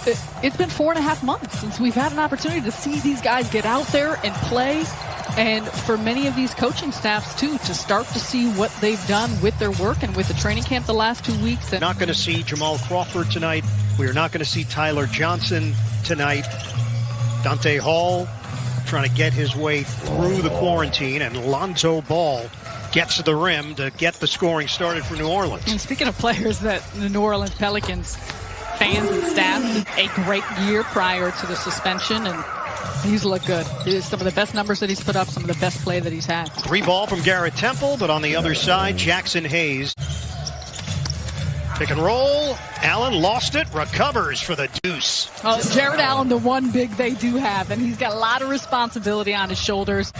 it's been 4.5 months since we've had an opportunity to see these guys get out there and play. And for many of these coaching staffs, too, to start to see what they've done with their work and with the training camp the last 2 weeks. And not going to see Jamal Crawford tonight. We are not going to see Tyler Johnson tonight. Dante Hall trying to get his way through the quarantine, and Lonzo Ball gets to the rim to get the scoring started for New Orleans. And speaking of players that the New Orleans Pelicans fans and staff had a great year prior to the suspension, and he's looked good. It's some of the best numbers that he's put up, some of the best play that he's had. 3 ball from Garrett Temple, but on the other side, Jackson Hayes. Pick and roll. Allen lost it, recovers for the deuce. Jared Allen, the one big they do have, and he's got a lot of responsibility on his shoulders.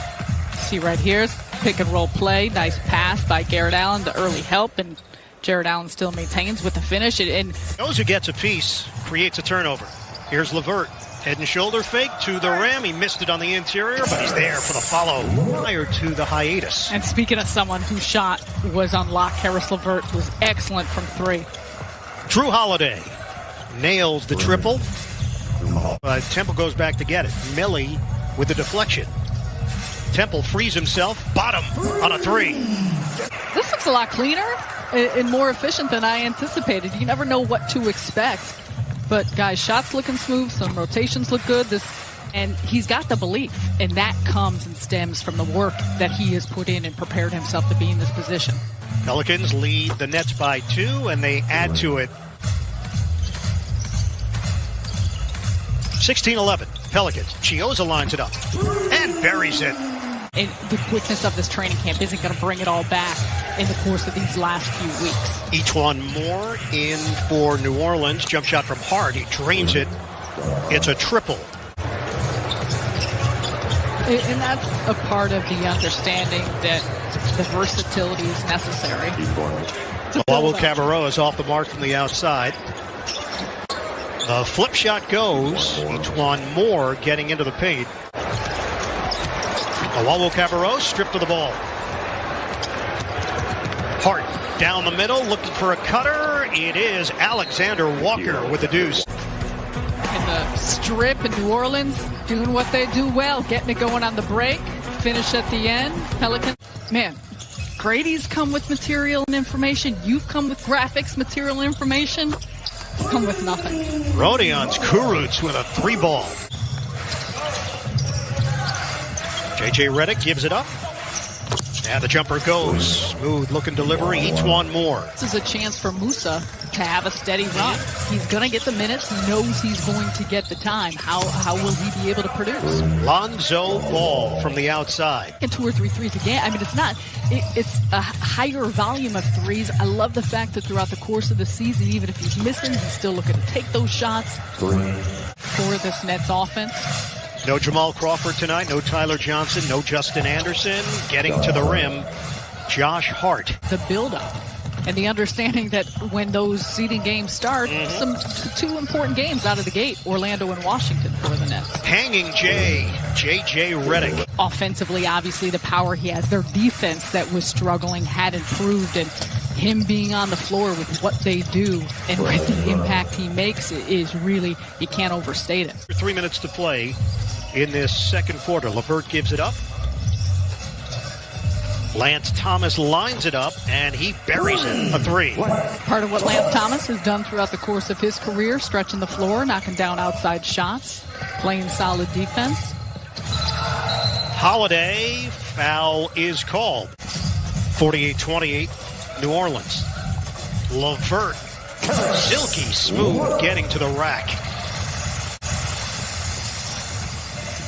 See right here, pick and roll play. Nice pass by Garrett Allen, the early help, and Jared Allen still maintains with the finish. And knows who gets a piece, creates a turnover. Here's LeVert. Head and shoulder fake to the rim. He missed it on the interior, but he's there for the follow. Prior to the hiatus. And speaking of someone whose shot was on lock, Caris LeVert was excellent from 3. Drew Holiday nails the triple. Temple goes back to get it. Millie with the deflection. Temple frees himself. Bottom on a 3. This looks a lot cleaner and more efficient than I anticipated. You never know what to expect. But, guys, shots looking smooth. Some rotations look good. And he's got the belief. And that comes and stems from the work that he has put in and prepared himself to be in this position. Pelicans lead the Nets by 2, and they add to it. 16-11. Pelicans. Chioza lines it up and buries it. And the quickness of this training camp isn't going to bring it all back in the course of these last few weeks. Each-one more in for New Orleans. Jump shot from Hart. He drains it. It's a triple. And that's a part of the understanding that the versatility is necessary. Lawel Cabarrot is off the mark from the outside. The flip shot goes. Each-one more getting into the paint. Lawel Cabarrot stripped of the ball. Hart down the middle, looking for a cutter. It is Alexander Walker with the deuce. And the strip in New Orleans doing what they do well, getting it going on the break, finish at the end. Pelicans, man, Grady's come with material and information. You've come with graphics, material and information. Come with nothing. Rodion's Kurucs with a 3 ball. J.J. Redick gives it up. And the jumper goes. Smooth looking delivery. Each-one more. This is a chance for Musa to have a steady run. He's going to get the minutes. He knows he's going to get the time. How will he be able to produce? Lonzo Ball from the outside. And 2 or 3 threes a game. I mean, it's a higher volume of threes. I love the fact that throughout the course of the season, even if he's missing, he's still looking to take those shots for this Nets offense. No Jamal Crawford tonight, no Tyler Johnson, no Justin Anderson. Getting to the rim, Josh Hart. The build-up and the understanding that when those seeding games start, some 2 important games out of the gate, Orlando and Washington for the Nets. Hanging J.J. Redick. Offensively, obviously, the power he has. Their defense that was struggling had improved, and him being on the floor with what they do and with the impact he makes is really, you can't overstate it. 3 minutes to play in this second quarter. LeVert gives it up. Lance Thomas lines it up, and he buries it. A 3. Part of what Lance Thomas has done throughout the course of his career, stretching the floor, knocking down outside shots, playing solid defense. Holiday, foul is called. 48-28, New Orleans. LeVert, silky smooth, getting to the rack.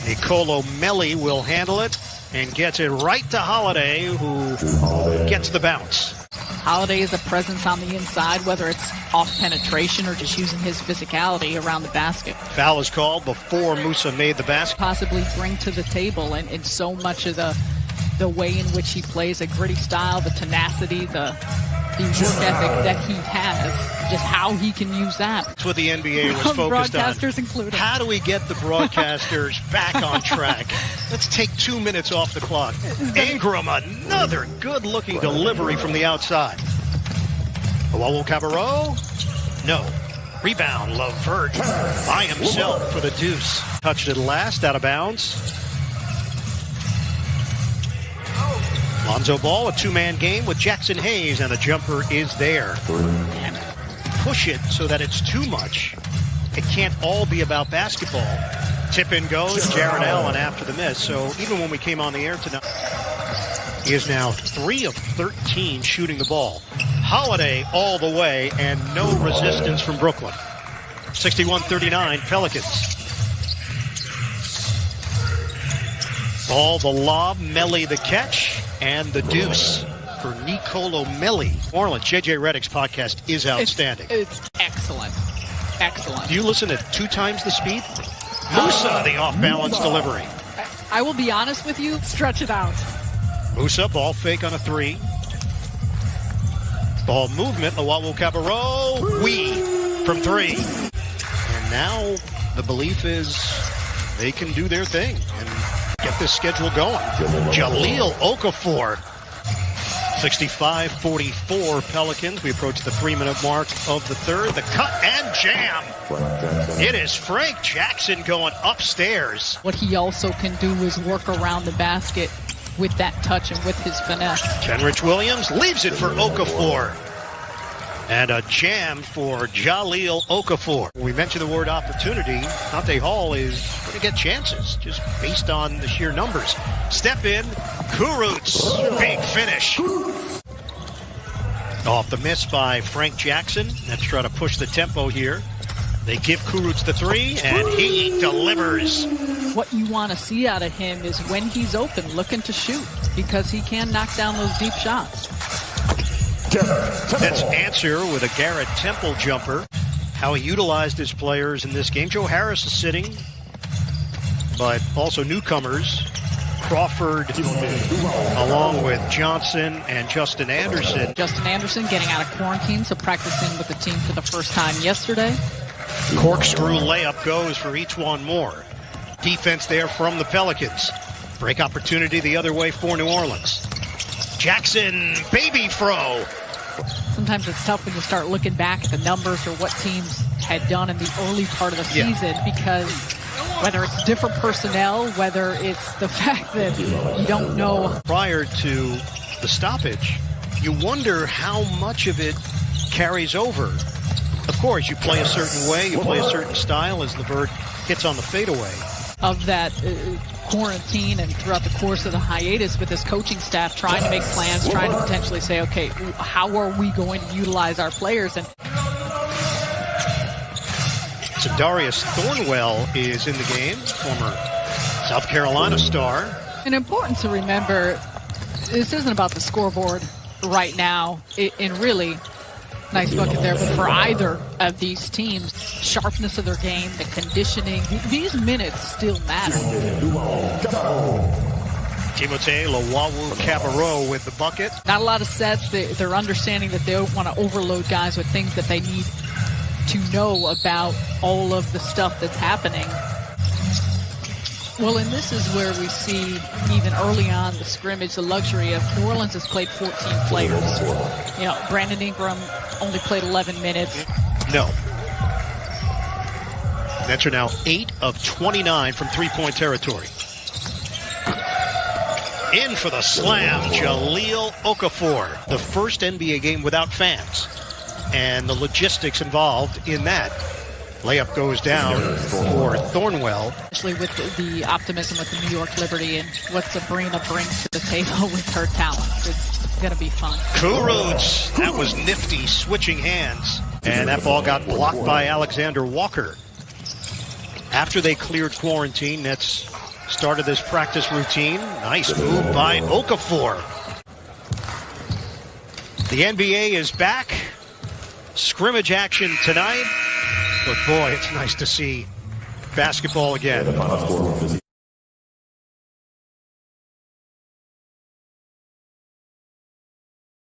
Nicolo Melli will handle it and gets it right to Holiday, who gets the bounce. Holiday is a presence on the inside, whether it's off penetration or just using his physicality around the basket. Foul is called before Musa made the basket. Possibly bring to the table, and so much of the way in which he plays, a gritty style, the tenacity, the work ethic that he has, just how he can use that. That's what the NBA was focused on. Broadcasters included. How do we get the broadcasters back on track? Let's take 2 minutes off the clock. Ingram, another good-looking delivery from the outside. Lawel Cabarrot? No. Rebound, Levert by himself for the deuce. Touched it last, out of bounds. Lonzo Ball, a two-man game with Jackson Hayes, and the jumper is there. And push it so that it's too much. It can't all be about basketball. Tip in goes Jared Allen after the miss. So even when we came on the air tonight, he is now 3 of 13 shooting the ball. Holiday all the way and no resistance from Brooklyn. 61-39 Pelicans. Ball the lob, Melly the catch, and the deuce for Nicolo Melli. Orland, JJ Redick's podcast is outstanding. It's excellent. Excellent. Do you listen at 2 times the speed? Musa, the off-balance delivery. I will be honest with you, stretch it out. Musa, ball fake on a 3. Ball movement, Lawawu Cabarro, from 3. And now the belief is they can do their thing and get this schedule going. Jahlil Okafor, 65-44 Pelicans. We approach the 3-minute mark of the third. The cut and jam. It is Frank Jackson going upstairs. What he also can do is work around the basket with that touch and with his finesse. Kenrich Williams leaves it for Okafor. And a jam for Jahlil Okafor. When we mention the word opportunity, Dante Hall is going to get chances just based on the sheer numbers. Step in, Kurucs, big finish. Off the miss by Frank Jackson. Let's try to push the tempo here. They give Kurucs the 3, and he delivers. What you want to see out of him is when he's open, looking to shoot, because he can knock down those deep shots. That's answer with a Garrett Temple jumper. How he utilized his players in this game. Joe Harris is sitting, but also newcomers. Crawford along with Johnson and Justin Anderson. Justin Anderson getting out of quarantine, so practicing with the team for the first time yesterday. Corkscrew layup goes for E'Twaun Moore. Defense there from the Pelicans. Break opportunity the other way for New Orleans. Jackson, baby throw. Sometimes it's tough when you start looking back at the numbers or what teams had done in the early part of the season, because whether it's different personnel, whether it's the fact that you don't know. Prior to the stoppage, you wonder how much of it carries over. Of course, you play a certain way, you play a certain style as Levert hits on the fadeaway. Of that quarantine and throughout the course of the hiatus with this coaching staff trying to make plans, trying to potentially say, okay, how are we going to utilize our players? And so Darius Thornwell is in the game, former South Carolina star. And important to remember, this isn't about the scoreboard right now, and really, nice bucket there, but for either of these teams, sharpness of their game, the conditioning, these minutes still matter. Timothé Lawawu-Cabarro with the bucket. Not a lot of sets. They're understanding that they don't want to overload guys with things that they need to know about all of the stuff that's happening. Well, and this is where we see, even early on the scrimmage, the luxury of New Orleans has played 14 players. You know, Brandon Ingram only played 11 minutes. No. Nets are now 8 of 29 from three-point territory. In for the slam, Jahlil Okafor. The first NBA game without fans, and the logistics involved in that. Layup goes down for Thornwell. Especially with the optimism with the New York Liberty and what Sabrina brings to the table with her talents. It's going to be fun. Kurucs, that was nifty, switching hands. And that ball got blocked by Alexander Walker. After they cleared quarantine, Nets started this practice routine. Nice move by Okafor. The NBA is back. Scrimmage action tonight. But boy, it's nice to see basketball again.